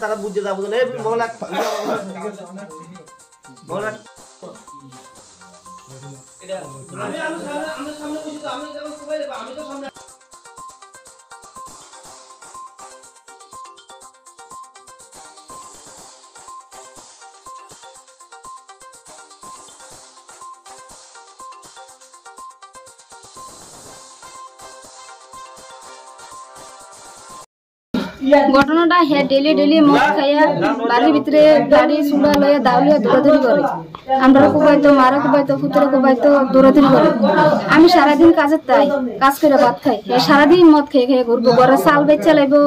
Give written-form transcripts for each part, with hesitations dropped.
তারা বুঝে যাবো ঘটনাটা হে ডেলি ডেলি মদ খাইয়া বাড়ির ভিতরে গাড়ি সুড়া লইয়া দাউলিয়া দৌড়াদৌড়ি করে। আমরা কুবাইতো, মারা কুবাইতো, পুত্র কুবাইতো, দৌড়াদৌড়ি করে। আমি সারাদিন কাজের তাই কাজ করে ভাত খাই, সারাদিন মদ খেয়ে খেয়ে ঘুরবো, ঘরে চাল বেচা লাগবো,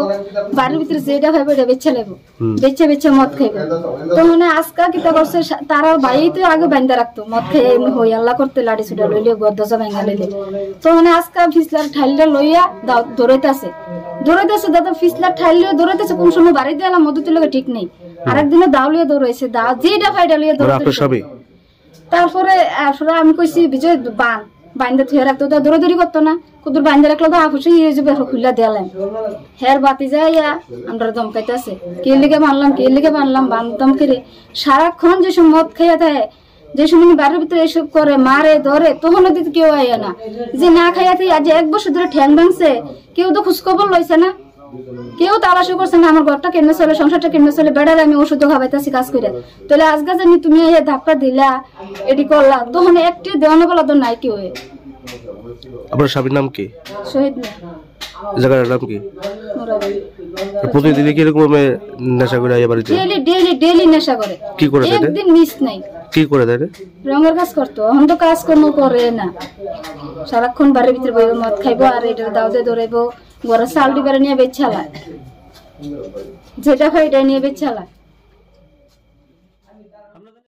বাড়ির ভিতরে যেটা খাইবো এটা বেচা লাগবো, বেচে বেচে মদ খাইবো। তো মানে আজকা কিতা করছে, তারা বাড়ি তো আগে বান্ধা রাখতো, মদ খেয়ে এমনি হই আল্লাহ করতে লাড়ি ছুটা লইলে গদ্দজা ভাঙা লইলে। তো মানে আজকা ফিসলার ঠাইলটা লইয়া দৌড়াইতেছে দাদা, ফিসলার ঠাইলে দৌড়াইতেছে, কোন সময় বাড়ি দিয়ে এলাম মধু তুলে ঠিক নেই। আরেকদিনে দাউলিয়া দৌড়াইছে, যেটা খাইটা লইয়া দৌড়াইছে। তারপরে আমি কইছি বিজয় বান্ধা থুয়ে রাখতো, দৌড়াদৌড়ি করতো না, কুদুর বান্ধা রাখলো তো আপুসে ইয়ে যাবে খুললা দিলাম। হের বাতি যাইয়া আমরা দমকাইতেছে, কে লিগে বানলাম বান্ধম করে। সারাক্ষণ যেসব মদ খাইয়া থাকে, যে সময় বাড়ির ভিতরে এসব করে, মারে ধরে, তখন দিতে কেউ আইয়া না। যে না খাইয়া থেকে আজ 1 বছর ধরে ঠ্যাং ভাঙছে, কেউ তো খোঁজখবর লইছে না, কেউ তালাশও করছে না আমার ঘরটা কেমনে চলে, সংসারটা কেমনে চলে। বেড়ার আমি ওষুধ খাবাইতেছি কাজ করে, তাহলে আজকে জানি তুমি এই ধাক্কা দিলা, এটি করলা, তখন একটি দেওয়ানো বলা তো নাই কেউ। আপনার স্বামীর নাম কি? শহীদ না। জায়গাটার নাম কি? প্রতিদিন কি এরকম নেশা করে আইয়া বাড়িতে? ডেইলি নেশা করে। কি করে দেয়? একদিন মিস নাই। কি করে দেয়? রঙের কাজ করতো, এখন তো কাজ করে না, সারাক্ষণ বাড়ির ভিতরে বইব, মদ খাইবো আর এটার দাউদে দৌড়াইবো, ঘরে চাল ডিবারে নিয়ে বেচালা, যেটা খাই এটা নিয়ে বেচালা।